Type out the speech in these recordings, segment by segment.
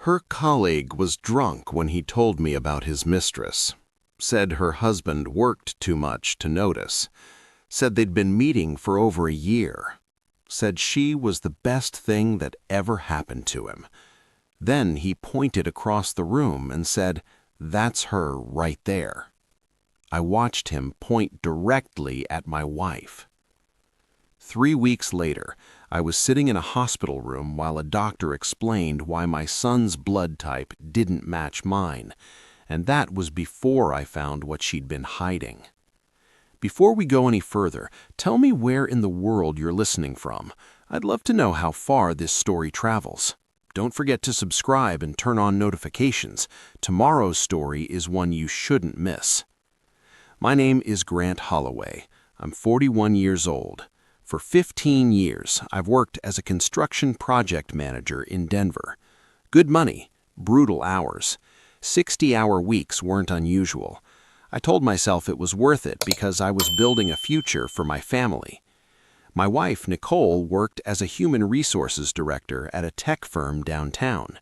Her colleague was drunk when he told me about his mistress. Said her husband worked too much to notice. Said they'd been meeting for over a year. Said she was the best thing that ever happened to him. Then he pointed across the room and said, "That's her right there." I watched him point directly at my wife. 3 weeks later, I was sitting in a hospital room while a doctor explained why my son's blood type didn't match mine, and that was before I found what she'd been hiding. Before we go any further, tell me where in the world you're listening from. I'd love to know how far this story travels. Don't forget to subscribe and turn on notifications. Tomorrow's story is one you shouldn't miss. My name is Grant Holloway. I'm 41 years old. For 15 years, I've worked as a construction project manager in Denver. Good money, brutal hours. 60-hour weeks weren't unusual. I told myself it was worth it because I was building a future for my family. My wife, Nicole, worked as a human resources director at a tech firm downtown.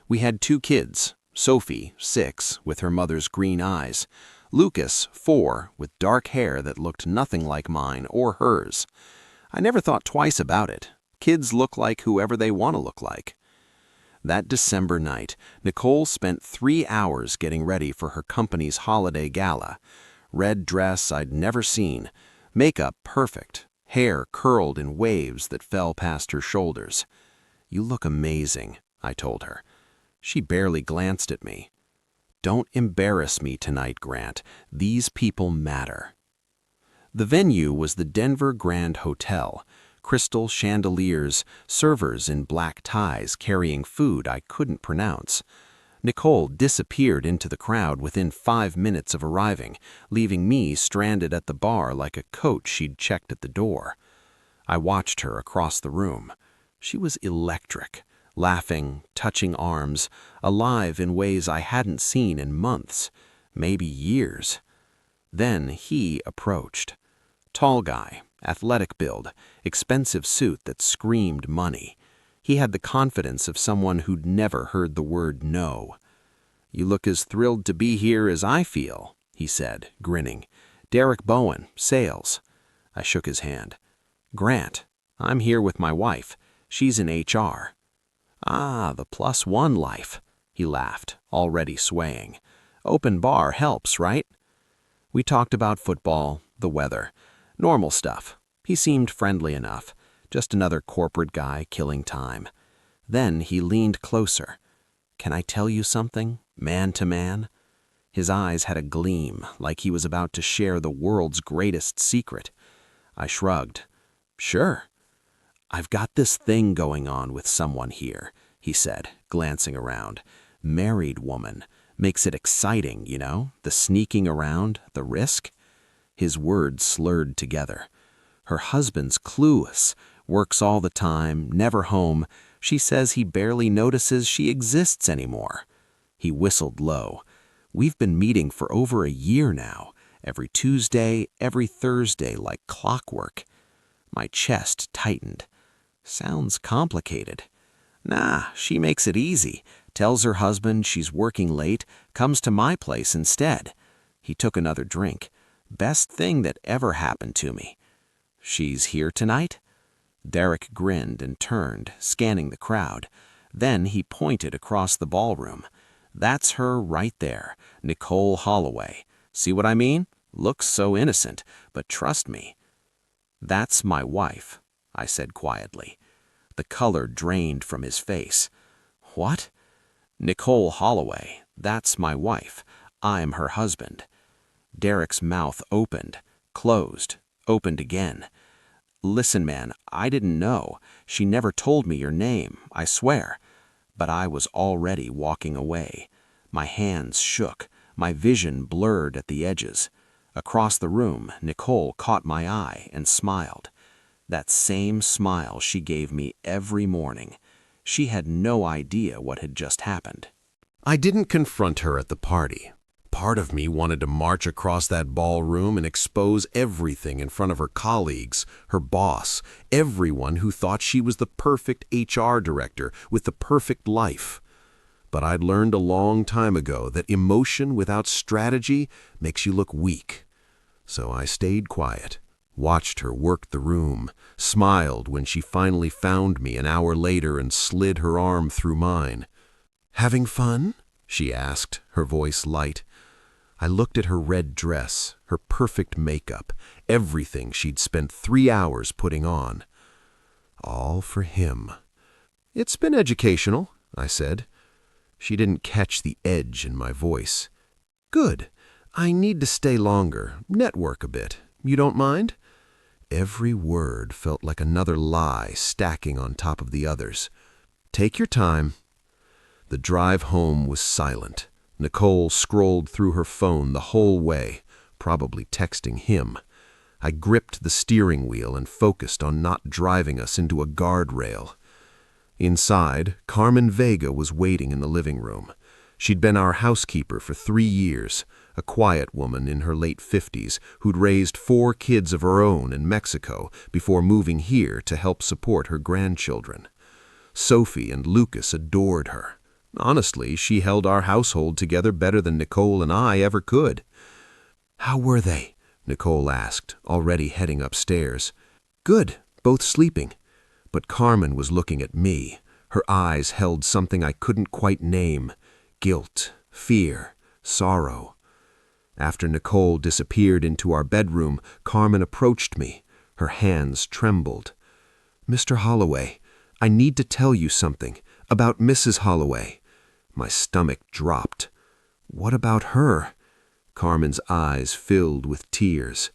We had 2 kids, Sophie, 6, with her mother's green eyes, Lucas, 4, with dark hair that looked nothing like mine or hers. I never thought twice about it. Kids look like whoever they want to look like. That December night, Nicole spent 3 hours getting ready for her company's holiday gala. Red dress I'd never seen, makeup perfect, hair curled in waves that fell past her shoulders. "You look amazing," I told her. She barely glanced at me. "Don't embarrass me tonight, Grant. These people matter." The venue was the Denver Grand Hotel. Crystal chandeliers, servers in black ties carrying food I couldn't pronounce. Nicole disappeared into the crowd within 5 minutes of arriving, leaving me stranded at the bar like a coat she'd checked at the door. I watched her across the room. She was electric, laughing, touching arms, alive in ways I hadn't seen in months, maybe years. Then he approached. Tall guy, athletic build, expensive suit that screamed money. He had the confidence of someone who'd never heard the word no. "You look as thrilled to be here as I feel," he said, grinning. "Derek Bowen, sales." I shook his hand. "Grant, I'm here with my wife. She's in HR." "Ah, the +1 life," he laughed, already swaying. "Open bar helps, right?" We talked about football, the weather, normal stuff. He seemed friendly enough, just another corporate guy killing time. Then he leaned closer. "Can I tell you something, man to man?" His eyes had a gleam, like he was about to share the world's greatest secret. I shrugged. "Sure." "I've got this thing going on with someone here," he said, glancing around. "Married woman. Makes it exciting, you know, the sneaking around, the risk." His words slurred together. "Her husband's clueless, works all the time, never home. She says he barely notices she exists anymore." He whistled low. "We've been meeting for over a year now, every Tuesday, every Thursday, like clockwork." My chest tightened. "Sounds complicated." "Nah, she makes it easy. Tells her husband she's working late, comes to my place instead." He took another drink. "Best thing that ever happened to me." "She's here tonight?" Derek grinned and turned, scanning the crowd. Then he pointed across the ballroom. "That's her right there, Nicole Holloway. See what I mean? Looks so innocent, but trust me." "That's my wife," I said quietly. The color drained from his face. "What?" "Nicole Holloway. That's my wife. I'm her husband." Derek's mouth opened, closed, opened again. "Listen, man, I didn't know. She never told me your name, I swear." But I was already walking away. My hands shook, my vision blurred at the edges. Across the room, Nicole caught my eye and smiled. That same smile she gave me every morning. She had no idea what had just happened. I didn't confront her at the party. Part of me wanted to march across that ballroom and expose everything in front of her colleagues, her boss, everyone who thought she was the perfect HR director with the perfect life. but I'd learned a long time ago that emotion without strategy makes you look weak. So I stayed quiet, watched her work the room, smiled when she finally found me an hour later and slid her arm through mine. "Having fun?" she asked, her voice light. I looked at her red dress, her perfect makeup, everything she'd spent 3 hours putting on. All for him. "It's been educational," I said. She didn't catch the edge in my voice. "Good. I need to stay longer, network a bit. You don't mind?" Every word felt like another lie stacking on top of the others. "Take your time." The drive home was silent. Nicole scrolled through her phone the whole way, probably texting him. I gripped the steering wheel and focused on not driving us into a guardrail. Inside, Carmen Vega was waiting in the living room. She'd been our housekeeper for 3 years, a quiet woman in her late 50s who'd raised 4 kids of her own in Mexico before moving here to help support her grandchildren. Sophie and Lucas adored her. Honestly, she held our household together better than Nicole and I ever could. "How were they?" Nicole asked, already heading upstairs. "Good, both sleeping." But Carmen was looking at me. Her eyes held something I couldn't quite name. Guilt, fear, sorrow. After Nicole disappeared into our bedroom, Carmen approached me. Her hands trembled. "Mr. Holloway, I need to tell you something about Mrs. Holloway." My stomach dropped. "What about her?" Carmen's eyes filled with tears.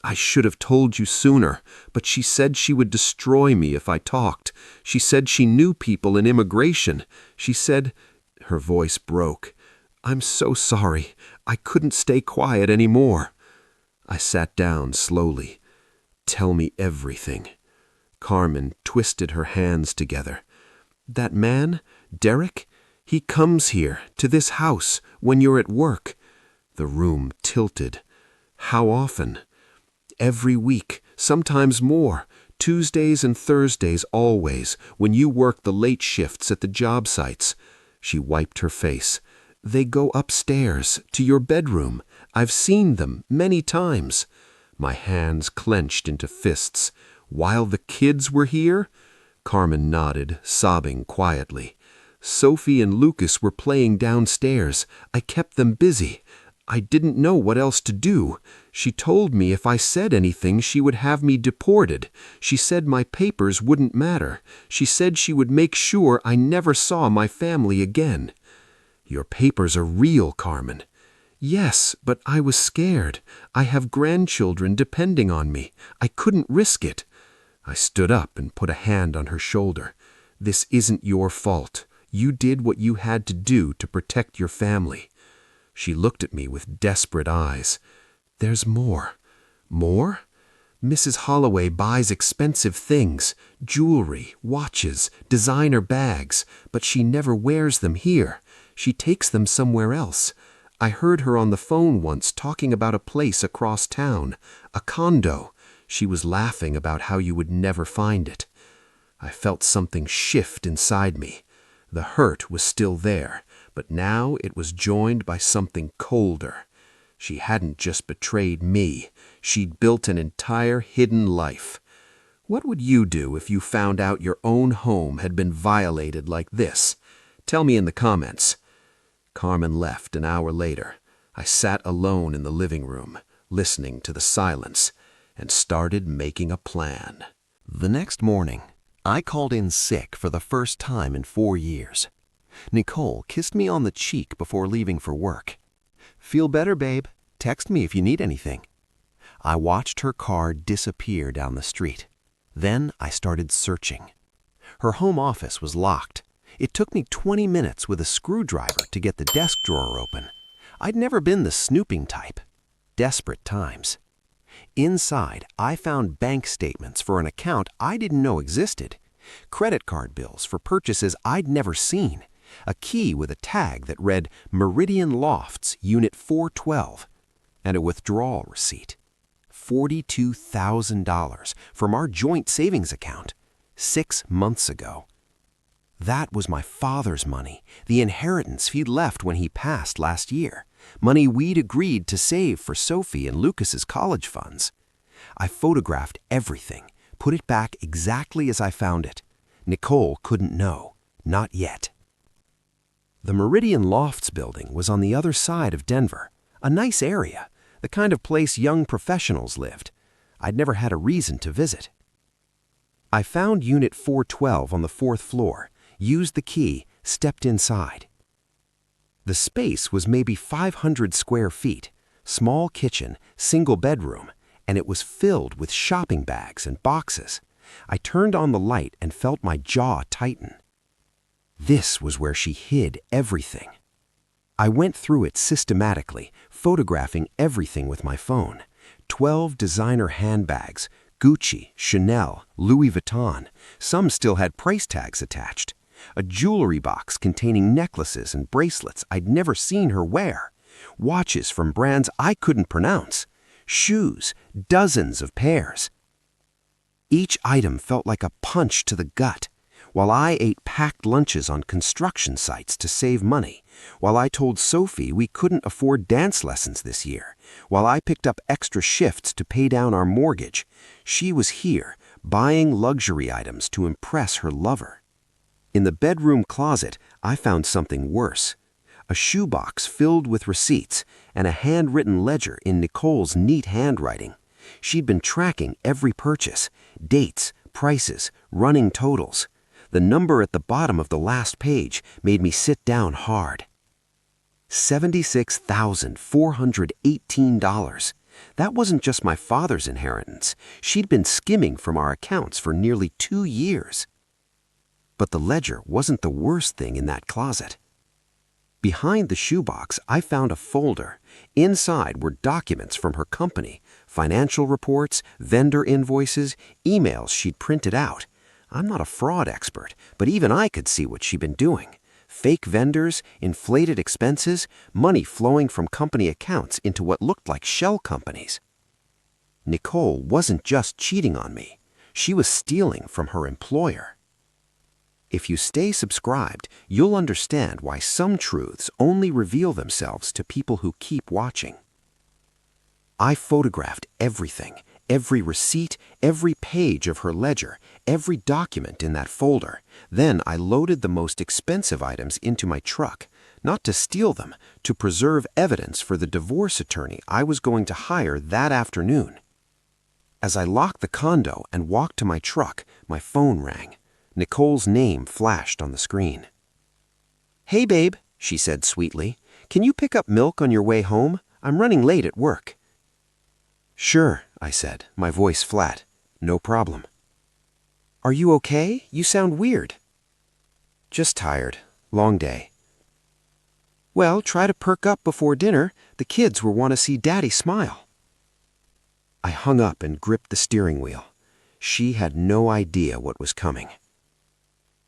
"I should have told you sooner, but she said she would destroy me if I talked. She said she knew people in immigration. She said—" Her voice broke. "I'm so sorry. I couldn't stay quiet anymore." I sat down slowly. "Tell me everything." Carmen twisted her hands together. "That man, Derek, he comes here, to this house, when you're at work." The room tilted. "How often?" "Every week, sometimes more. Tuesdays and Thursdays always, when you work the late shifts at the job sites." She wiped her face. "They go upstairs, to your bedroom. I've seen them many times." My hands clenched into fists. "While the kids were here?" Carmen nodded, sobbing quietly. "Sophie and Lucas were playing downstairs. I kept them busy. I didn't know what else to do. She told me if I said anything, she would have me deported. She said my papers wouldn't matter. She said she would make sure I never saw my family again." "Your papers are real, Carmen." "Yes, but I was scared. I have grandchildren depending on me. I couldn't risk it." I stood up and put a hand on her shoulder. "This isn't your fault. You did what you had to do to protect your family." She looked at me with desperate eyes. "There's more." "More?" "Mrs. Holloway buys expensive things, jewelry, watches, designer bags, but she never wears them here. She takes them somewhere else. I heard her on the phone once talking about a place across town, a condo. She was laughing about how you would never find it." I felt something shift inside me. The hurt was still there, but now it was joined by something colder. She hadn't just betrayed me. She'd built an entire hidden life. What would you do if you found out your own home had been violated like this? Tell me in the comments. Carmen left an hour later. I sat alone in the living room, listening to the silence, and started making a plan. The next morning, I called in sick for the first time in 4 years. Nicole kissed me on the cheek before leaving for work. "Feel better, babe. Text me if you need anything." I watched her car disappear down the street. Then I started searching. Her home office was locked. It took me 20 minutes with a screwdriver to get the desk drawer open. I'd never been the snooping type. Desperate times. Inside, I found bank statements for an account I didn't know existed, credit card bills for purchases I'd never seen, a key with a tag that read Meridian Lofts, Unit 412, and a withdrawal receipt. $42,000 from our joint savings account 6 months ago. That was my father's money, the inheritance he'd left when he passed last year, money we'd agreed to save for Sophie and Lucas's college funds. I photographed everything, put it back exactly as I found it. Nicole couldn't know, not yet. The Meridian Lofts building was on the other side of Denver, a nice area, the kind of place young professionals lived. I'd never had a reason to visit. I found Unit 412 on the 4th floor, used the key, stepped inside. The space was maybe 500 square feet, small kitchen, single bedroom, and it was filled with shopping bags and boxes. I turned on the light and felt my jaw tighten. This was where she hid everything. I went through it systematically, photographing everything with my phone. 12 designer handbags, Gucci, Chanel, Louis Vuitton. Some still had price tags attached. A jewelry box containing necklaces and bracelets I'd never seen her wear. Watches from brands I couldn't pronounce. Shoes, dozens of pairs. Each item felt like a punch to the gut. While I ate packed lunches on construction sites to save money, while I told Sophie we couldn't afford dance lessons this year, while I picked up extra shifts to pay down our mortgage, she was here, buying luxury items to impress her lover. In the bedroom closet, I found something worse. A shoebox filled with receipts and a handwritten ledger in Nicole's neat handwriting. She'd been tracking every purchase, dates, prices, running totals. The number at the bottom of the last page made me sit down hard. $76,418. That wasn't just my father's inheritance. She'd been skimming from our accounts for nearly 2 years. But the ledger wasn't the worst thing in that closet. Behind the shoebox, I found a folder. Inside were documents from her company, financial reports, vendor invoices, emails she'd printed out. I'm not a fraud expert, but even I could see what she'd been doing. Fake vendors, inflated expenses, money flowing from company accounts into what looked like shell companies. Nicole wasn't just cheating on me. She was stealing from her employer. If you stay subscribed, you'll understand why some truths only reveal themselves to people who keep watching. I photographed everything, every receipt, every page of her ledger, every document in that folder. Then I loaded the most expensive items into my truck, not to steal them, to preserve evidence for the divorce attorney I was going to hire that afternoon. As I locked the condo and walked to my truck, my phone rang. Nicole's name flashed on the screen. "Hey, babe," she said sweetly. "Can you pick up milk on your way home? I'm running late at work." "Sure," I said, my voice flat. "No problem." "Are you okay? You sound weird." "Just tired. Long day." "Well, try to perk up before dinner. The kids will want to see Daddy smile." I hung up and gripped the steering wheel. She had no idea what was coming.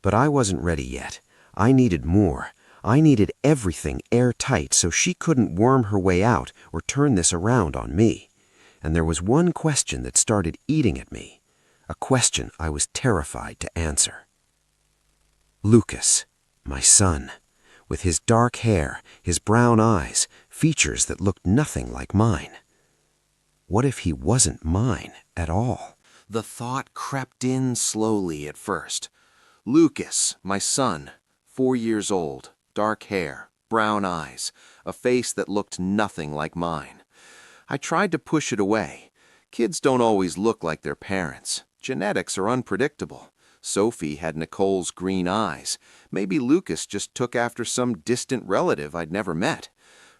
But I wasn't ready yet. I needed more. I needed everything airtight so she couldn't worm her way out or turn this around on me. And there was one question that started eating at me, a question I was terrified to answer. Lucas, my son, with his dark hair, his brown eyes, features that looked nothing like mine. What if he wasn't mine at all? The thought crept in slowly at first. Lucas, my son, 4 years old, dark hair, brown eyes, a face that looked nothing like mine. I tried to push it away. Kids don't always look like their parents. Genetics are unpredictable. Sophie had Nicole's green eyes. Maybe Lucas just took after some distant relative I'd never met.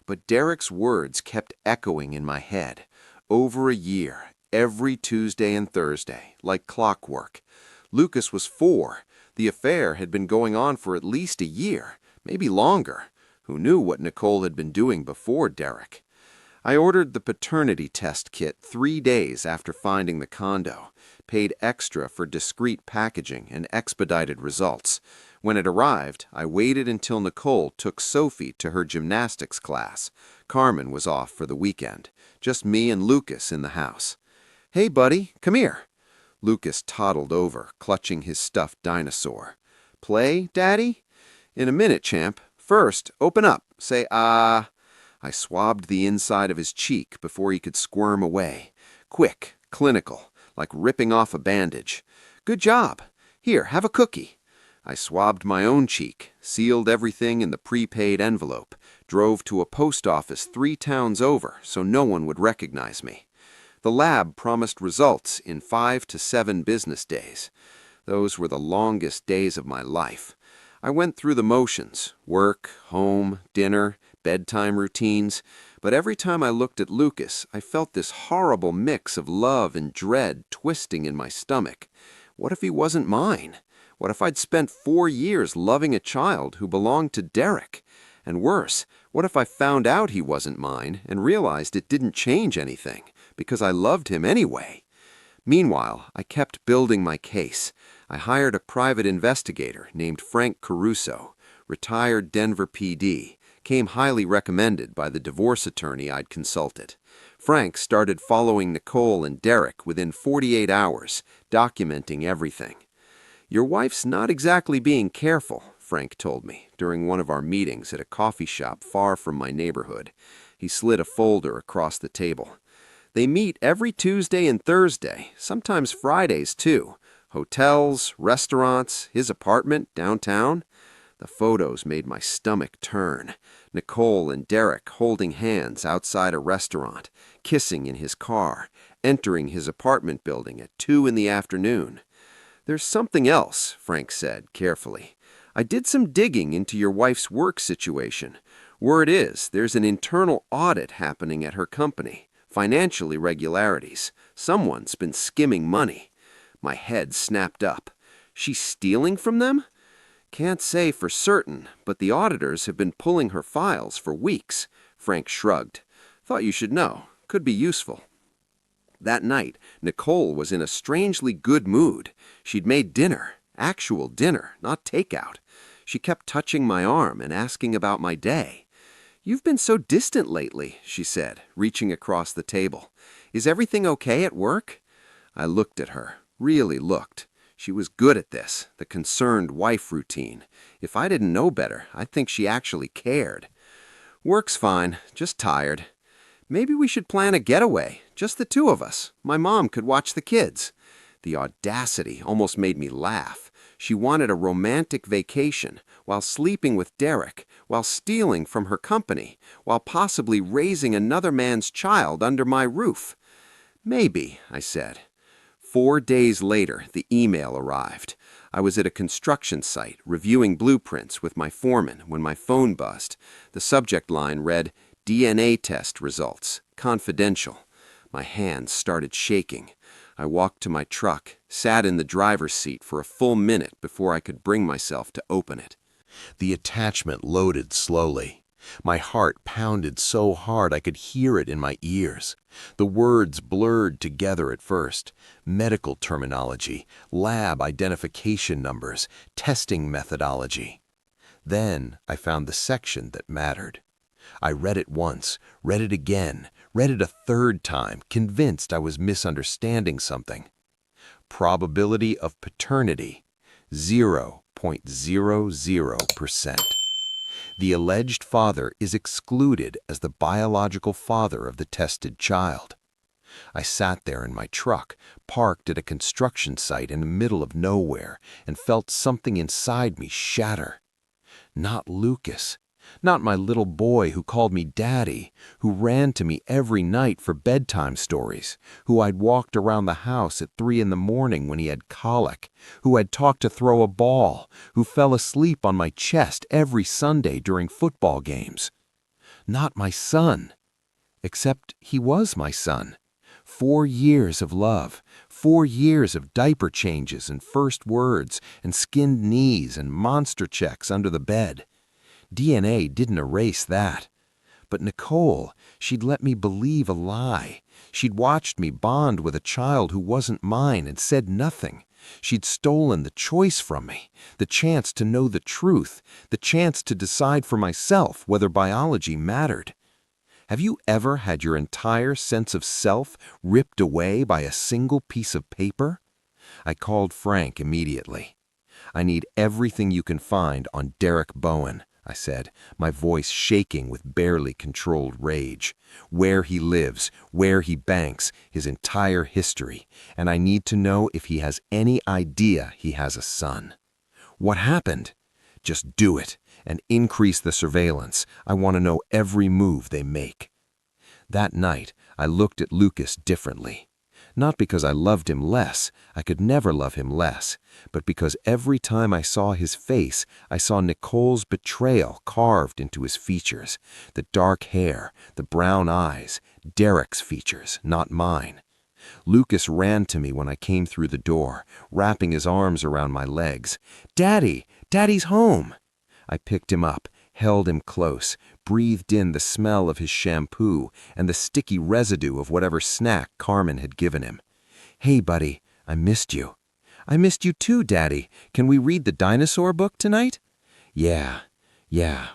But Derek's words kept echoing in my head. Over a year, every Tuesday and Thursday, like clockwork. Lucas was 4. The affair had been going on for at least a year, maybe longer. Who knew what Nicole had been doing before Derek? I ordered the paternity test kit 3 days after finding the condo, paid extra for discreet packaging and expedited results. When it arrived, I waited until Nicole took Sophie to her gymnastics class. Carmen was off for the weekend, just me and Lucas in the house. "Hey, buddy, come here." Lucas toddled over, clutching his stuffed dinosaur. Play, Daddy? In a minute, champ. First, open up. Say, ah. I swabbed the inside of his cheek before he could squirm away. Quick, clinical, like ripping off a bandage. Good job. Here, have a cookie. I swabbed my own cheek, sealed everything in the prepaid envelope, drove to a post office 3 towns over so no one would recognize me. The lab promised results in 5 to 7 business days. Those were the longest days of my life. I went through the motions, work, home, dinner, bedtime routines, but every time I looked at Lucas, I felt this horrible mix of love and dread twisting in my stomach. What if he wasn't mine? What if I'd spent 4 years loving a child who belonged to Derek? And worse, what if I found out he wasn't mine and realized it didn't change anything, because I loved him anyway? Meanwhile, I kept building my case. I hired a private investigator named Frank Caruso, retired Denver PD, came highly recommended by the divorce attorney I'd consulted. Frank started following Nicole and Derek within 48 hours, documenting everything. Your wife's not exactly being careful, Frank told me during one of our meetings at a coffee shop far from my neighborhood. He slid a folder across the table. They meet every Tuesday and Thursday, sometimes Fridays too. Hotels, restaurants, his apartment downtown. The photos made my stomach turn. Nicole and Derek holding hands outside a restaurant, kissing in his car, entering his apartment building at 2 in the afternoon. There's something else, Frank said carefully. I did some digging into your wife's work situation. Word is, there's an internal audit happening at her company. Financial irregularities. Someone's been skimming money. My head snapped up. She's stealing from them? Can't say for certain, but the auditors have been pulling her files for weeks. Frank shrugged. Thought you should know. Could be useful. That night, Nicole was in a strangely good mood. She'd made dinner. Actual dinner, not takeout. She kept touching my arm and asking about my day. You've been so distant lately, she said, reaching across the table. Is everything okay at work? I looked at her, really looked. She was good at this, the concerned wife routine. If I didn't know better, I'd think she actually cared. Work's fine, just tired. Maybe we should plan a getaway, just the 2 of us. My mom could watch the kids. The audacity almost made me laugh. She wanted a romantic vacation, while sleeping with Derek, while stealing from her company, while possibly raising another man's child under my roof. Maybe, I said. 4 days later, the email arrived. I was at a construction site, reviewing blueprints with my foreman when my phone buzzed. The subject line read, DNA test results, confidential. My hands started shaking. I walked to my truck, sat in the driver's seat for a full minute before I could bring myself to open it. The attachment loaded slowly. My heart pounded so hard I could hear it in my ears. The words blurred together at first. Medical terminology, lab identification numbers, testing methodology. Then I found the section that mattered. I read it once, read it again, read it a 3rd time, convinced I was misunderstanding something. Probability of paternity, 0.00%. The alleged father is excluded as the biological father of the tested child. I sat there in my truck, parked at a construction site in the middle of nowhere, and felt something inside me shatter. Not Lucas. Not my little boy who called me daddy, who ran to me every night for bedtime stories, who I'd walked around the house at 3 in the morning when he had colic, who I'd talked to throw a ball, who fell asleep on my chest every Sunday during football games. Not my son. Except he was my son. 4 years of love, 4 years of diaper changes and first words and skinned knees and monster checks under the bed. DNA didn't erase that. But Nicole, she'd let me believe a lie. She'd watched me bond with a child who wasn't mine and said nothing. She'd stolen the choice from me, the chance to know the truth, the chance to decide for myself whether biology mattered. Have you ever had your entire sense of self ripped away by a single piece of paper? I called Frank immediately. I need everything you can find on Derek Bowen, I said, my voice shaking with barely controlled rage. Where he lives, where he banks, his entire history, and I need to know if he has any idea he has a son. What happened? Just do it, and increase the surveillance. I want to know every move they make. That night, I looked at Lucas differently. Not because I loved him less, I could never love him less, but because every time I saw his face, I saw Nicole's betrayal carved into his features. The dark hair, the brown eyes, Derek's features, not mine. Lucas ran to me when I came through the door, wrapping his arms around my legs. "Daddy! Daddy's home!" I picked him up, held him close, breathed in the smell of his shampoo and the sticky residue of whatever snack Carmen had given him. "Hey, buddy, I missed you." "I missed you too, Daddy. Can we read the dinosaur book tonight?" Yeah,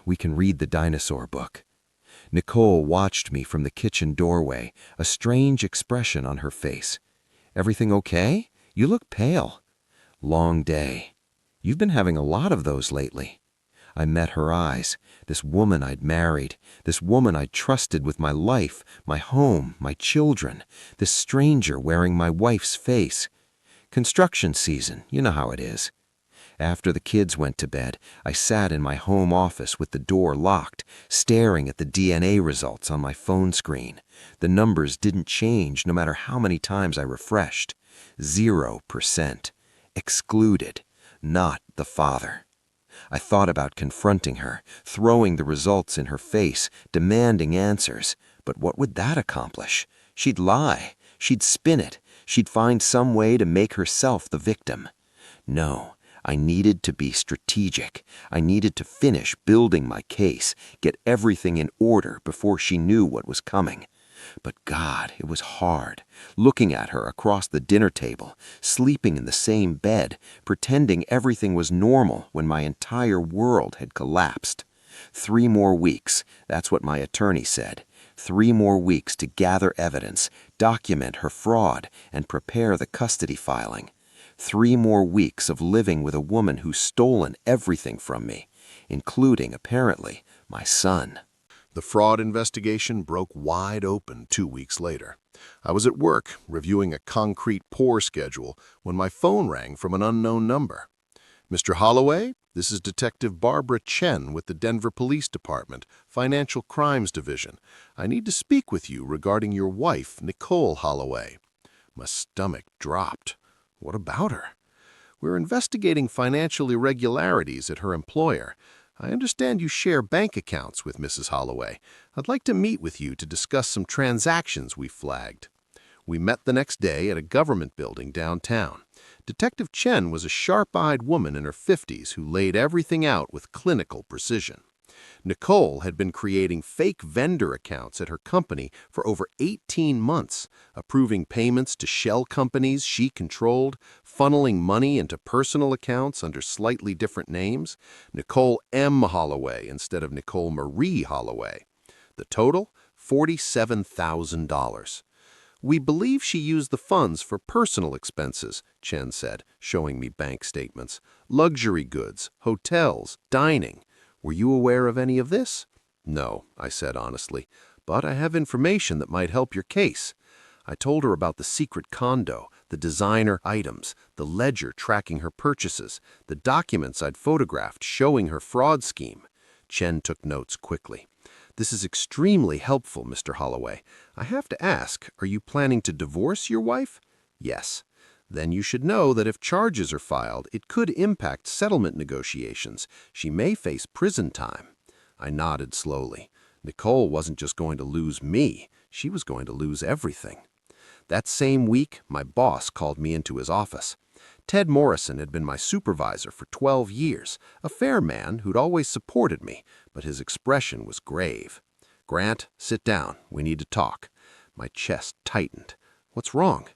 we can read the dinosaur book." Nicole watched me from the kitchen doorway, a strange expression on her face. "Everything okay? You look pale." "Long day. You've been having a lot of those lately." I met her eyes, this woman I'd married, this woman I'd trusted with my life, my home, my children, this stranger wearing my wife's face. Construction season, you know how it is. After the kids went to bed, I sat in my home office with the door locked, staring at the DNA results on my phone screen. The numbers didn't change no matter how many times I refreshed. 0%. Excluded. Not the father. I thought about confronting her, throwing the results in her face, demanding answers. But what would that accomplish? She'd lie. She'd spin it. She'd find some way to make herself the victim. No, I needed to be strategic. I needed to finish building my case, get everything in order before she knew what was coming. But God, it was hard, looking at her across the dinner table, sleeping in the same bed, pretending everything was normal when my entire world had collapsed. 3 more weeks, that's what my attorney said. 3 more weeks to gather evidence, document her fraud, and prepare the custody filing. 3 more weeks of living with a woman who's stolen everything from me, including, apparently, my son. The fraud investigation broke wide open 2 weeks later. I was at work, reviewing a concrete pour schedule, when my phone rang from an unknown number. "Mr. Holloway, this is Detective Barbara Chen with the Denver Police Department, Financial Crimes Division. I need to speak with you regarding your wife, Nicole Holloway." My stomach dropped. What about her? "We're investigating financial irregularities at her employer. I understand you share bank accounts with Mrs. Holloway. I'd like to meet with you to discuss some transactions we flagged." We met the next day at a government building downtown. Detective Chen was a sharp-eyed woman in her 50s who laid everything out with clinical precision. Nicole had been creating fake vendor accounts at her company for over 18 months, approving payments to shell companies she controlled, funneling money into personal accounts under slightly different names, Nicole M. Holloway instead of Nicole Marie Holloway. The total? $47,000. "We believe she used the funds for personal expenses," Chen said, showing me bank statements. "Luxury goods, hotels, dining. Were you aware of any of this?" "No," I said honestly, "but I have information that might help your case." I told her about the secret condo, the designer items, the ledger tracking her purchases, the documents I'd photographed showing her fraud scheme. Chen took notes quickly. "This is extremely helpful, Mr. Holloway. I have to ask, are you planning to divorce your wife?" "Yes." "Then you should know that if charges are filed, it could impact settlement negotiations. She may face prison time." I nodded slowly. Nicole wasn't just going to lose me, she was going to lose everything. That same week, my boss called me into his office. Ted Morrison had been my supervisor for 12 years, a fair man who'd always supported me, but his expression was grave. "Grant, sit down. We need to talk." My chest tightened. "What's wrong?"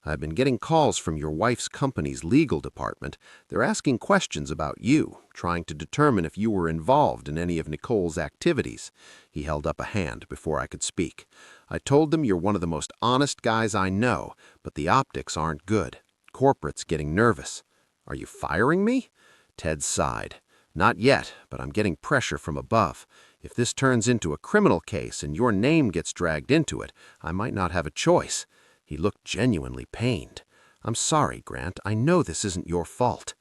"I've been getting calls from your wife's company's legal department. They're asking questions about you, trying to determine if you were involved in any of Nicole's activities." He held up a hand before I could speak. "I told them you're one of the most honest guys I know, but the optics aren't good. Corporate's getting nervous." "Are you firing me?" Ted sighed. Not yet, but I'm getting pressure from above. If this turns into a criminal case and your name gets dragged into it, I might not have a choice. He looked genuinely pained. I'm sorry, Grant. I know this isn't your fault.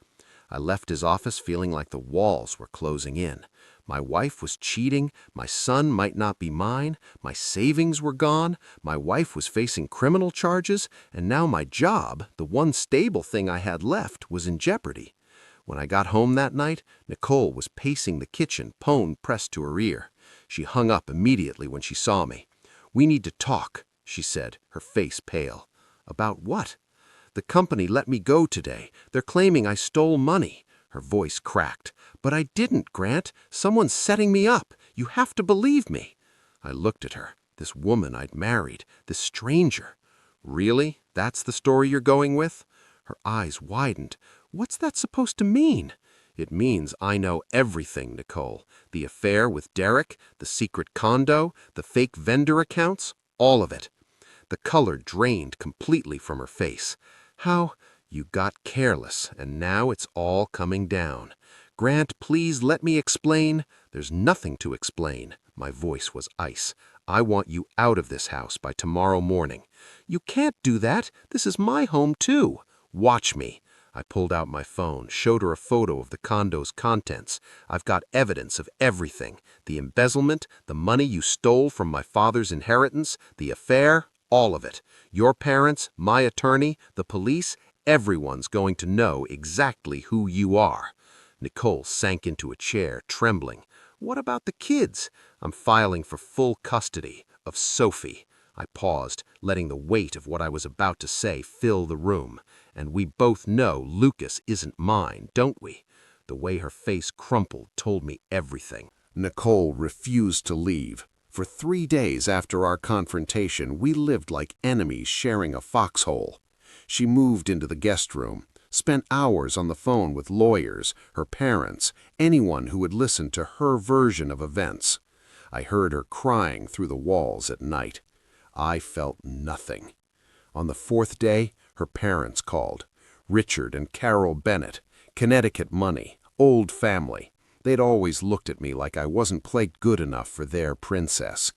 I left his office feeling like the walls were closing in. My wife was cheating, my son might not be mine, my savings were gone, my wife was facing criminal charges, and now my job, the one stable thing I had left, was in jeopardy. When I got home that night, Nicole was pacing the kitchen, phone pressed to her ear. She hung up immediately when she saw me. "We need to talk," she said, her face pale. "About what?" "The company let me go today. They're claiming I stole money." Her voice cracked. "But I didn't, Grant. Someone's setting me up. You have to believe me." I looked at her. This woman I'd married. This stranger. "Really? That's the story you're going with?" Her eyes widened. "What's that supposed to mean?" "It means I know everything, Nicole. The affair with Derek, the secret condo, the fake vendor accounts, all of it." The color drained completely from her face. "How? You got careless, and now it's all coming down. Grant, please let me explain." "There's nothing to explain." My voice was ice. "I want you out of this house by tomorrow morning." "You can't do that. This is my home, too." "Watch me." I pulled out my phone, showed her a photo of the condo's contents. "I've got evidence of everything. The embezzlement, the money you stole from my father's inheritance, the affair, all of it. Your parents, my attorney, the police, everyone's going to know exactly who you are." Nicole sank into a chair, trembling. "What about the kids?" "I'm filing for full custody of Sophie." I paused, letting the weight of what I was about to say fill the room. "And we both know Lucas isn't mine, don't we?" The way her face crumpled told me everything. Nicole refused to leave. For 3 days after our confrontation, we lived like enemies sharing a foxhole. She moved into the guest room, spent hours on the phone with lawyers, her parents, anyone who would listen to her version of events. I heard her crying through the walls at night. I felt nothing. On the 4th day, her parents called. Richard and Carol Bennett, Connecticut money, old family. They'd always looked at me like I wasn't quite good enough for their princess.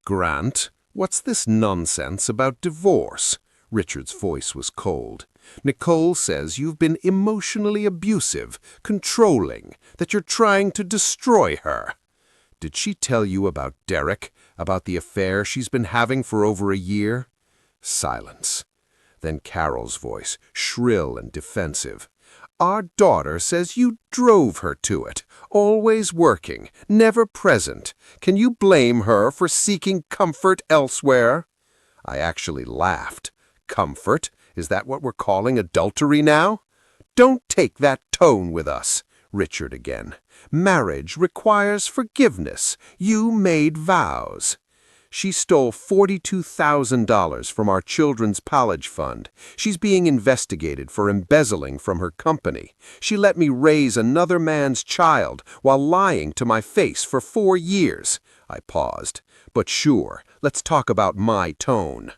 "Grant, what's this nonsense about divorce?" Richard's voice was cold. "Nicole says you've been emotionally abusive, controlling, that you're trying to destroy her." "Did she tell you about Derek, about the affair she's been having for over a year?" Silence. Then Carol's voice, shrill and defensive. "Our daughter says you drove her to it, always working, never present. Can you blame her for seeking comfort elsewhere?" I actually laughed. "Comfort? Is that what we're calling adultery now?" "Don't take that tone with us." Richard again. "Marriage requires forgiveness. You made vows." "She stole $42,000 from our children's college fund. She's being investigated for embezzling from her company. She let me raise another man's child while lying to my face for 4 years. I paused. "But sure, let's talk about my tone."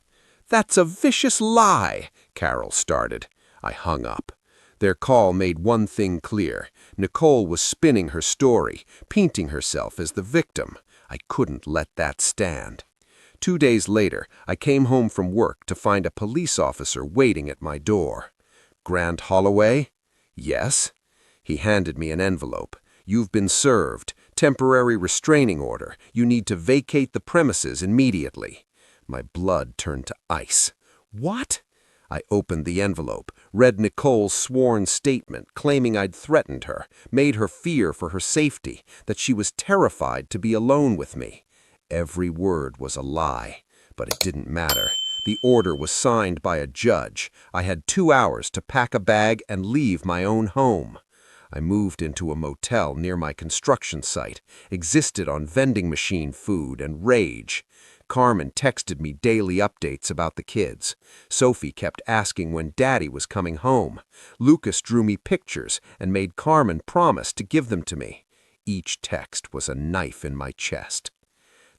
"That's a vicious lie," Carol started. I hung up. Their call made one thing clear. Nicole was spinning her story, painting herself as the victim. I couldn't let that stand. 2 days later, I came home from work to find a police officer waiting at my door. "Grant Holloway?" "Yes." He handed me an envelope. "You've been served. Temporary restraining order. You need to vacate the premises immediately." My blood turned to ice. "What?" I opened the envelope, read Nicole's sworn statement claiming I'd threatened her, made her fear for her safety, that she was terrified to be alone with me. Every word was a lie, but it didn't matter. The order was signed by a judge. I had 2 hours to pack a bag and leave my own home. I moved into a motel near my construction site, existed on vending machine food and rage. Carmen texted me daily updates about the kids. Sophie kept asking when Daddy was coming home. Lucas drew me pictures and made Carmen promise to give them to me. Each text was a knife in my chest.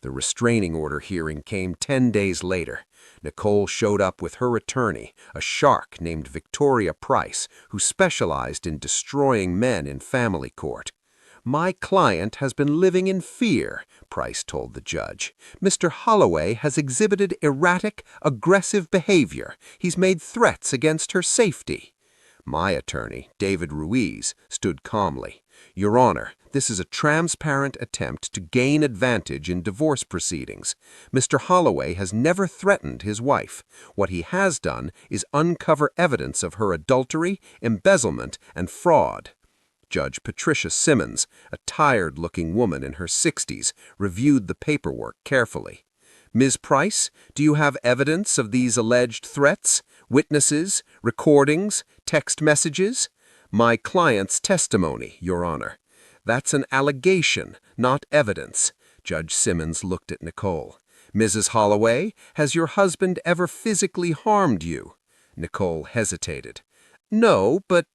The restraining order hearing came 10 days later. Nicole showed up with her attorney, a shark named Victoria Price, who specialized in destroying men in family court. "My client has been living in fear," Price told the judge. "Mr. Holloway has exhibited erratic, aggressive behavior. He's made threats against her safety." My attorney, David Ruiz, stood calmly. "Your Honor, this is a transparent attempt to gain advantage in divorce proceedings. Mr. Holloway has never threatened his wife. What he has done is uncover evidence of her adultery, embezzlement, and fraud." Judge Patricia Simmons, a tired-looking woman in her 60s, reviewed the paperwork carefully. "Ms. Price, do you have evidence of these alleged threats? Witnesses, recordings, text messages?" "My client's testimony, Your Honor." "That's an allegation, not evidence." Judge Simmons looked at Nicole. "Mrs. Holloway, has your husband ever physically harmed you?" Nicole hesitated. "No, but—"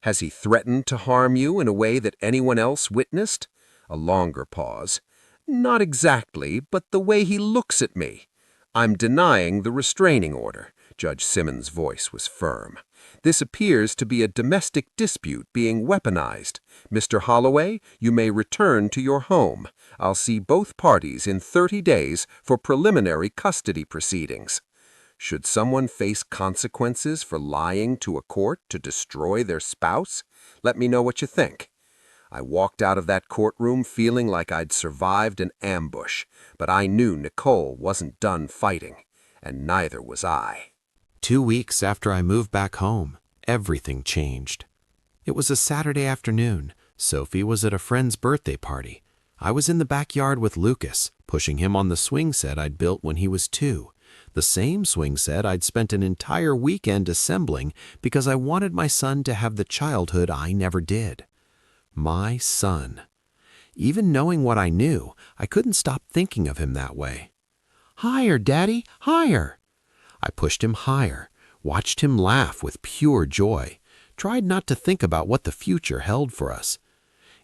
"Has he threatened to harm you in a way that anyone else witnessed?" A longer pause. "Not exactly, but the way he looks at me." "I'm denying the restraining order." Judge Simmons' voice was firm. "This appears to be a domestic dispute being weaponized. Mr. Holloway, you may return to your home. I'll see both parties in 30 days for preliminary custody proceedings." Should someone face consequences for lying to a court to destroy their spouse? Let me know what you think. I walked out of that courtroom feeling like I'd survived an ambush, but I knew Nicole wasn't done fighting, and neither was I. 2 weeks after I moved back home, everything changed. It was a Saturday afternoon. Sophie was at a friend's birthday party. I was in the backyard with Lucas, pushing him on the swing set I'd built when he was 2. The same swing set I'd spent an entire weekend assembling because I wanted my son to have the childhood I never did. My son. Even knowing what I knew, I couldn't stop thinking of him that way. "Higher, Daddy, higher!" I pushed him higher, watched him laugh with pure joy, tried not to think about what the future held for us.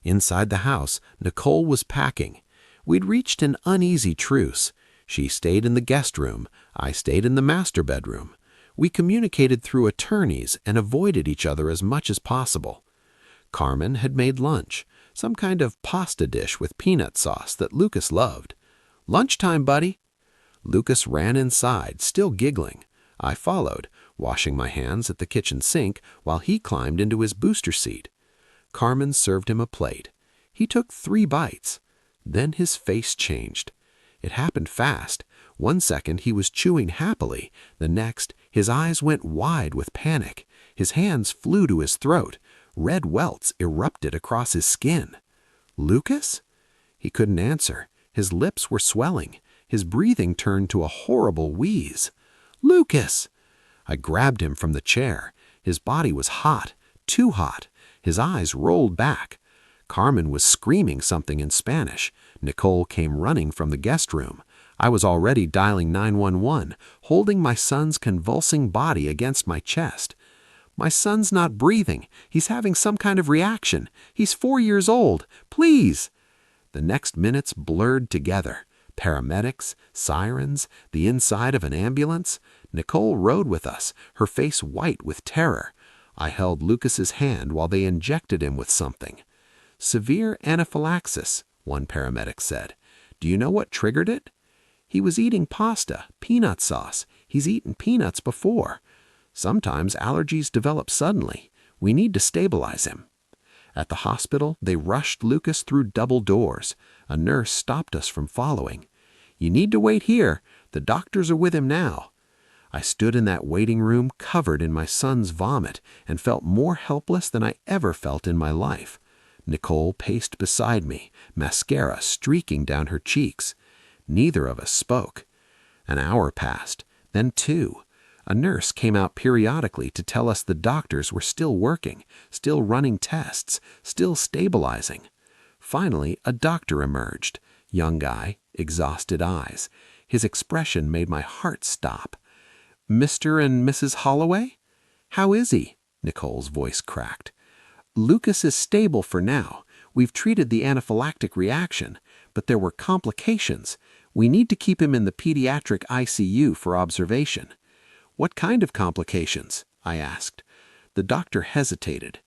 Inside the house, Nicole was packing. We'd reached an uneasy truce. She stayed in the guest room. I stayed in the master bedroom. We communicated through attorneys and avoided each other as much as possible. Carmen had made lunch, some kind of pasta dish with peanut sauce that Lucas loved. "Lunchtime, buddy." Lucas ran inside, still giggling. I followed, washing my hands at the kitchen sink while he climbed into his booster seat. Carmen served him a plate. He took 3 bites. Then his face changed. It happened fast. One second he was chewing happily. The next, his eyes went wide with panic. His hands flew to his throat. Red welts erupted across his skin. "Lucas?" He couldn't answer. His lips were swelling. His breathing turned to a horrible wheeze. "Lucas!" I grabbed him from the chair. His body was hot, too hot. His eyes rolled back. Carmen was screaming something in Spanish. Nicole came running from the guest room. I was already dialing 911, holding my son's convulsing body against my chest. "My son's not breathing. He's having some kind of reaction. He's 4 years old. Please!" The next minutes blurred together. Paramedics, sirens, the inside of an ambulance. Nicole rode with us, her face white with terror. I held Lucas's hand while they injected him with something. "Severe anaphylaxis," one paramedic said. "Do you know what triggered it?" "He was eating pasta, peanut sauce. He's eaten peanuts before. Sometimes allergies develop suddenly. We need to stabilize him." At the hospital, they rushed Lucas through double doors. A nurse stopped us from following. "You need to wait here. The doctors are with him now." I stood in that waiting room covered in my son's vomit and felt more helpless than I ever felt in my life. Nicole paced beside me, mascara streaking down her cheeks. Neither of us spoke. An hour passed, then 2. A nurse came out periodically to tell us the doctors were still working, still running tests, still stabilizing. Finally, a doctor emerged. Young guy, exhausted eyes. His expression made my heart stop. "Mr. and Mrs. Holloway?" "How is he?" Nicole's voice cracked. "Lucas is stable for now. We've treated the anaphylactic reaction, but there were complications. We need to keep him in the pediatric ICU for observation. What kind of complications? I asked. The doctor hesitated.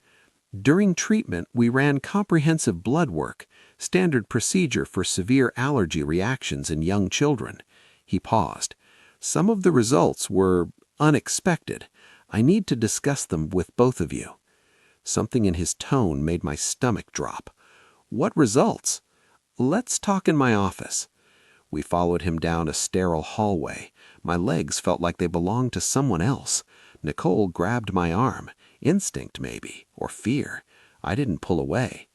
During treatment, we ran comprehensive blood work, standard procedure for severe allergy reactions in young children. He paused. Some of the results were unexpected. I need to discuss them with both of you. Something in his tone made my stomach drop. What results? Let's talk in my office. We followed him down a sterile hallway. My legs felt like they belonged to someone else. Nicole grabbed my arm. Instinct, maybe, or fear. I didn't pull away.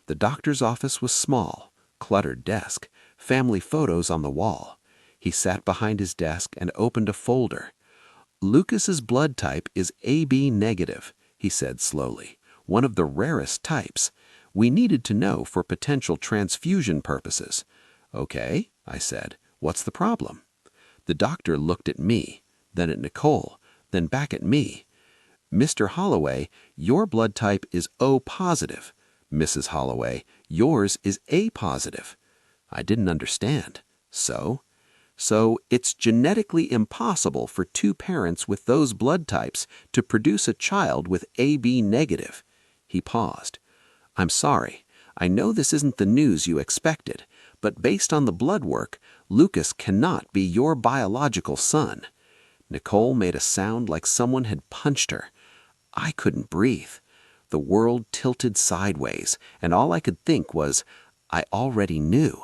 The doctor's office was small, cluttered desk, family photos on the wall. He sat behind his desk and opened a folder. Lucas's blood type is AB negative, he said slowly, one of the rarest types. We needed to know for potential transfusion purposes. Okay, I said. What's the problem? The doctor looked at me, then at Nicole, then back at me. Mr. Holloway, your blood type is O positive. Mrs. Holloway, yours is A positive. I didn't understand. So it's genetically impossible for two parents with those blood types to produce a child with AB negative. He paused. I'm sorry. I know this isn't the news you expected, but based on the blood work, Lucas cannot be your biological son. Nicole made a sound like someone had punched her. I couldn't breathe. The world tilted sideways, and all I could think was, I already knew.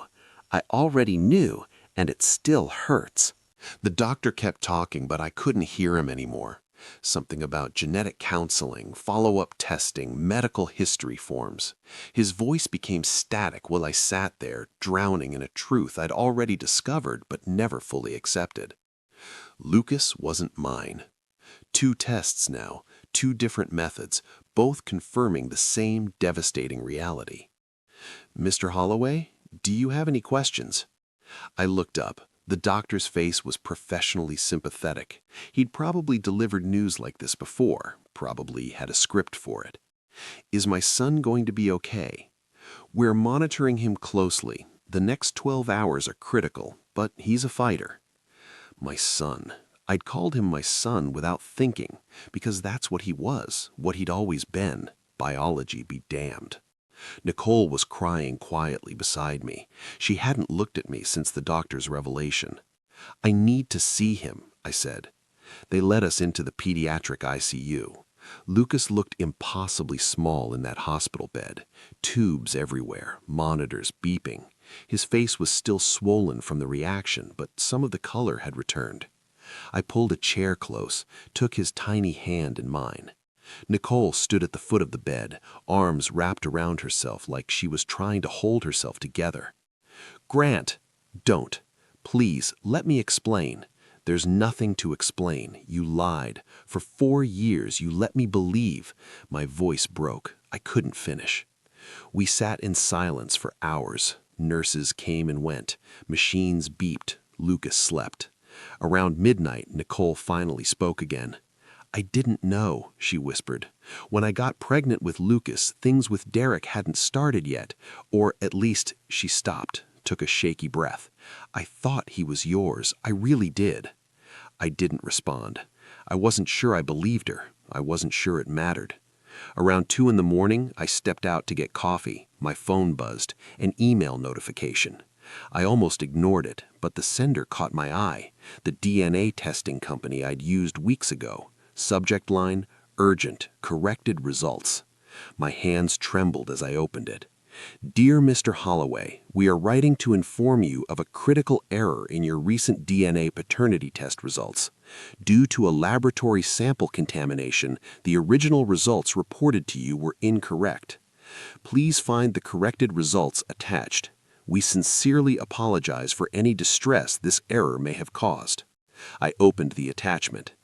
I already knew, and it still hurts. The doctor kept talking, but I couldn't hear him anymore. Something about genetic counseling, follow-up testing, medical history forms. His voice became static while I sat there, drowning in a truth I'd already discovered but never fully accepted. Lucas wasn't mine. 2 tests now, 2 different methods, both confirming the same devastating reality. Mr. Holloway, do you have any questions? I looked up. The doctor's face was professionally sympathetic. He'd probably delivered news like this before, probably had a script for it. Is my son going to be okay? We're monitoring him closely. The next 12 hours are critical, but he's a fighter. My son. I'd called him my son without thinking, because that's what he was, what he'd always been. Biology be damned. Nicole was crying quietly beside me. She hadn't looked at me since the doctor's revelation. I need to see him, I said. They led us into the pediatric ICU. Lucas looked impossibly small in that hospital bed. Tubes everywhere, monitors beeping. His face was still swollen from the reaction, but some of the color had returned. I pulled a chair close, took his tiny hand in mine. Nicole stood at the foot of the bed, arms wrapped around herself like she was trying to hold herself together. Grant, don't. Please, let me explain. There's nothing to explain. You lied. For 4 years, you let me believe. My voice broke. I couldn't finish. We sat in silence for hours. Nurses came and went. Machines beeped. Lucas slept. Around midnight, Nicole finally spoke again. I didn't know, she whispered. When I got pregnant with Lucas, things with Derek hadn't started yet, or at least she stopped, took a shaky breath. I thought he was yours. I really did. I didn't respond. I wasn't sure I believed her. I wasn't sure it mattered. Around 2 in the morning, I stepped out to get coffee. My phone buzzed, an email notification. I almost ignored it, but the sender caught my eye, the DNA testing company I'd used weeks ago. Subject line, urgent, corrected results. My hands trembled as I opened it. Dear Mr. Holloway, we are writing to inform you of a critical error in your recent DNA paternity test results. Due to a laboratory sample contamination, the original results reported to you were incorrect. Please find the corrected results attached. We sincerely apologize for any distress this error may have caused. I opened the attachment.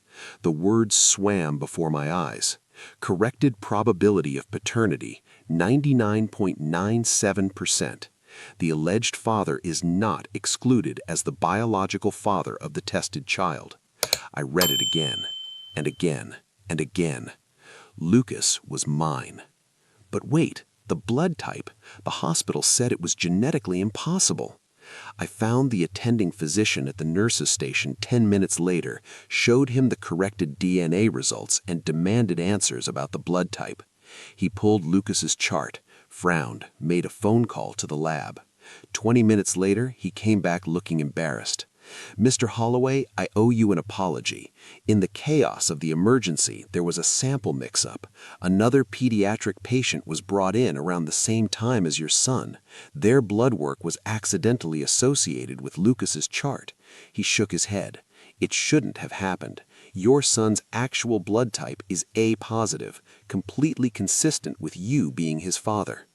The words swam before my eyes. Corrected probability of paternity, 99.97%. The alleged father is not excluded as the biological father of the tested child. I read it again, and again, and again. Lucas was mine. But wait, the blood type. The hospital said it was genetically impossible. I found the attending physician at the nurse's station 10 minutes later, showed him the corrected DNA results, and demanded answers about the blood type. He pulled Lucas's chart, frowned, made a phone call to the lab. 20 minutes later, he came back looking embarrassed. "Mr. Holloway, I owe you an apology. In the chaos of the emergency, there was a sample mix-up. Another pediatric patient was brought in around the same time as your son. Their blood work was accidentally associated with Lucas's chart." He shook his head. "It shouldn't have happened. Your son's actual blood type is A positive, completely consistent with you being his father."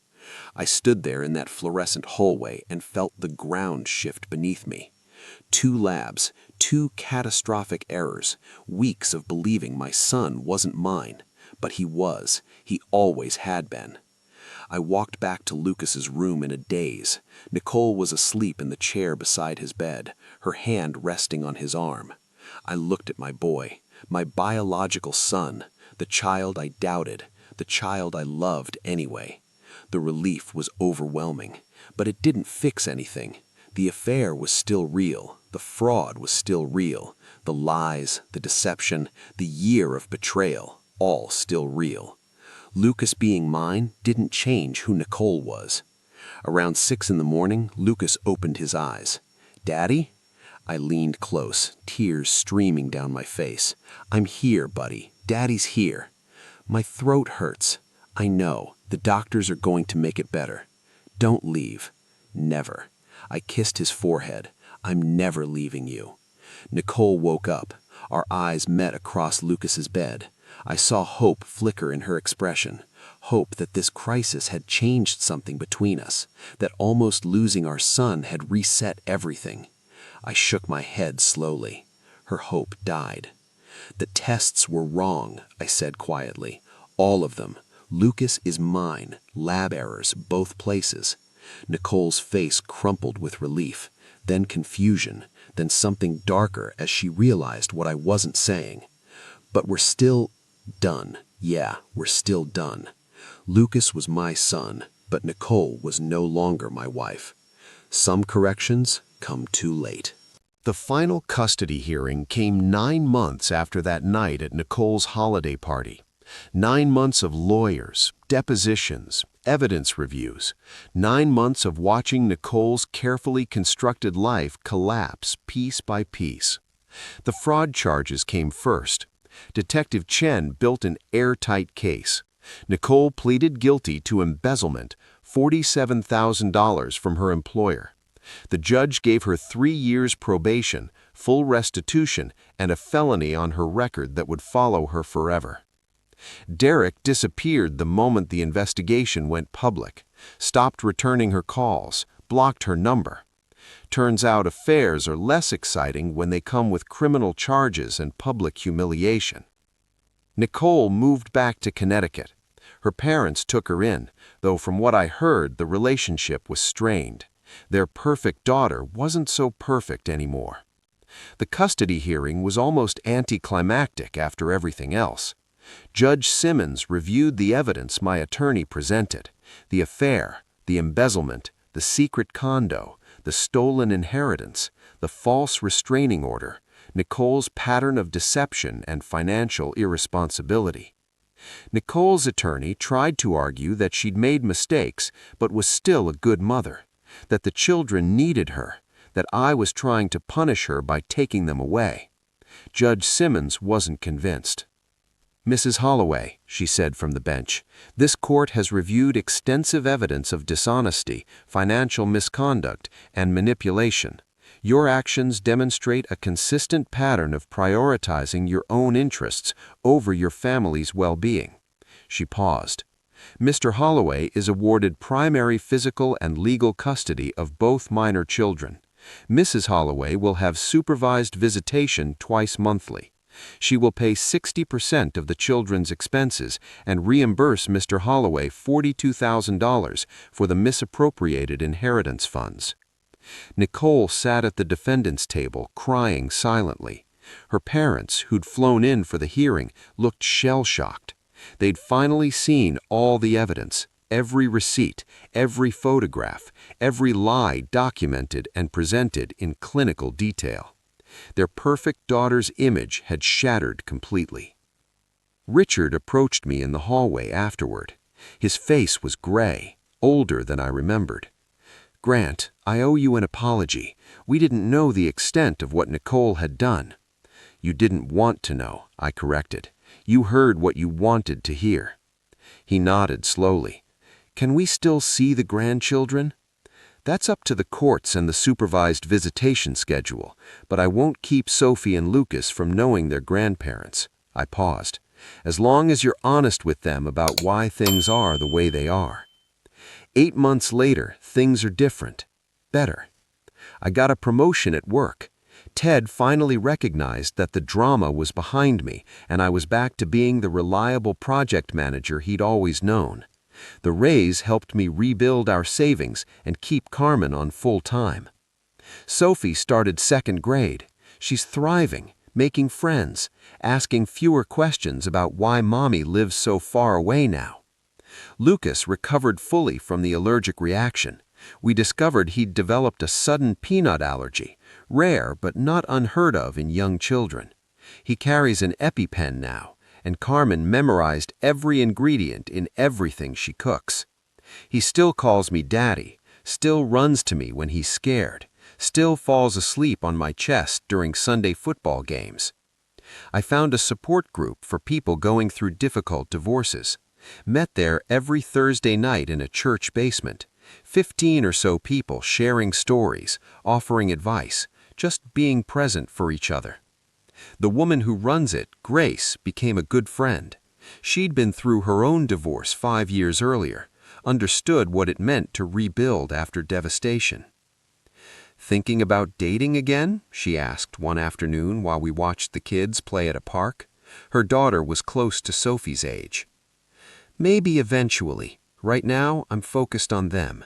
I stood there in that fluorescent hallway and felt the ground shift beneath me. 2 labs, 2 catastrophic errors, weeks of believing my son wasn't mine. But he was. He always had been. I walked back to Lucas's room in a daze. Nicole was asleep in the chair beside his bed, her hand resting on his arm. I looked at my boy, my biological son, the child I doubted, the child I loved anyway. The relief was overwhelming, but it didn't fix anything. The affair was still real, the fraud was still real, the lies, the deception, the year of betrayal, all still real. Lucas being mine didn't change who Nicole was. Around 6 in the morning, Lucas opened his eyes. "Daddy?" I leaned close, tears streaming down my face. "I'm here, buddy. Daddy's here." "My throat hurts." "I know. The doctors are going to make it better." "Don't leave." "Never." I kissed his forehead. "I'm never leaving you." Nicole woke up. Our eyes met across Lucas's bed. I saw hope flicker in her expression. Hope that this crisis had changed something between us, that almost losing our son had reset everything. I shook my head slowly. Her hope died. "The tests were wrong," I said quietly. "All of them. Lucas is mine. Lab errors, both places." Nicole's face crumpled with relief, then confusion, then something darker as she realized what I wasn't saying. "But we're still done. Yeah, we're still done. Lucas was my son, but Nicole was no longer my wife. Some corrections come too late." The final custody hearing came 9 months after that night at Nicole's holiday party. 9 months of lawyers, depositions, evidence reviews. 9 months of watching Nicole's carefully constructed life collapse piece by piece. The fraud charges came first. Detective Chen built an airtight case. Nicole pleaded guilty to embezzlement, $47,000 from her employer. The judge gave her 3 years probation, full restitution, and a felony on her record that would follow her forever. Derek disappeared the moment the investigation went public, stopped returning her calls, blocked her number. Turns out affairs are less exciting when they come with criminal charges and public humiliation. Nicole moved back to Connecticut. Her parents took her in, though from what I heard, the relationship was strained. Their perfect daughter wasn't so perfect anymore. The custody hearing was almost anticlimactic after everything else. Judge Simmons reviewed the evidence my attorney presented: the affair, the embezzlement, the secret condo, the stolen inheritance, the false restraining order, Nicole's pattern of deception and financial irresponsibility. Nicole's attorney tried to argue that she'd made mistakes but was still a good mother, that the children needed her, that I was trying to punish her by taking them away. Judge Simmons wasn't convinced. "Mrs. Holloway," she said from the bench, "this court has reviewed extensive evidence of dishonesty, financial misconduct, and manipulation. Your actions demonstrate a consistent pattern of prioritizing your own interests over your family's well-being." She paused. "Mr. Holloway is awarded primary physical and legal custody of both minor children. Mrs. Holloway will have supervised visitation twice monthly. She will pay 60% of the children's expenses and reimburse Mr. Holloway $42,000 for the misappropriated inheritance funds." Nicole sat at the defendant's table, crying silently. Her parents, who'd flown in for the hearing, looked shell-shocked. They'd finally seen all the evidence, every receipt, every photograph, every lie documented and presented in clinical detail. Their perfect daughter's image had shattered completely. Richard approached me in the hallway afterward. His face was gray, older than I remembered. "Grant, I owe you an apology. We didn't know the extent of what Nicole had done." "You didn't want to know," I corrected. "You heard what you wanted to hear." He nodded slowly. "Can we still see the grandchildren?" "That's up to the courts and the supervised visitation schedule, but I won't keep Sophie and Lucas from knowing their grandparents." I paused. "As long as you're honest with them about why things are the way they are." 8 months later, things are different. Better. I got a promotion at work. Ted finally recognized that the drama was behind me, and I was back to being the reliable project manager he'd always known. The raise helped me rebuild our savings and keep Carmen on full time. Sophie started 2nd grade. She's thriving, making friends, asking fewer questions about why mommy lives so far away now. Lucas recovered fully from the allergic reaction. We discovered he'd developed a sudden peanut allergy, rare but not unheard of in young children. He carries an EpiPen now, and Carmen memorized every ingredient in everything she cooks. He still calls me daddy, still runs to me when he's scared, still falls asleep on my chest during Sunday football games. I found a support group for people going through difficult divorces. Met there every Thursday night in a church basement. 15 or so people sharing stories, offering advice, just being present for each other. The woman who runs it, Grace, became a good friend. She'd been through her own divorce 5 years earlier, understood what it meant to rebuild after devastation. "Thinking about dating again?" she asked one afternoon while we watched the kids play at a park. Her daughter was close to Sophie's age. "Maybe eventually. Right now, I'm focused on them."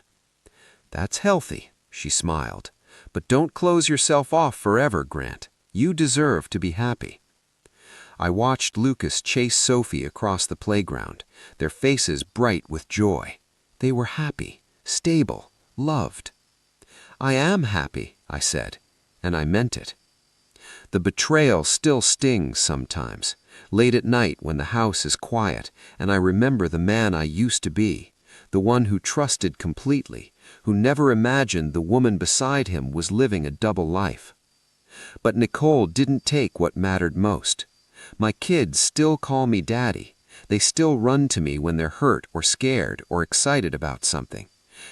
"That's healthy," she smiled. "But don't close yourself off forever, Grant. You deserve to be happy." I watched Lucas chase Sophie across the playground, their faces bright with joy. They were happy, stable, loved. "I am happy," I said, and I meant it. The betrayal still stings sometimes, late at night when the house is quiet and I remember the man I used to be, the one who trusted completely, who never imagined the woman beside him was living a double life. But Nicole didn't take what mattered most. My kids still call me daddy. They still run to me when they're hurt or scared or excited about something.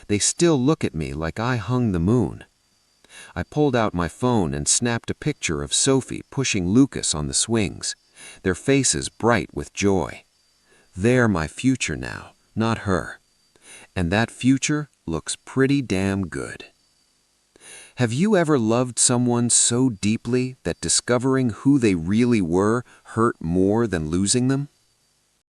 They still look at me like I hung the moon. I pulled out my phone and snapped a picture of Sophie pushing Lucas on the swings, their faces bright with joy. They're my future now, not her. And that future looks pretty damn good. Have you ever loved someone so deeply that discovering who they really were hurt more than losing them?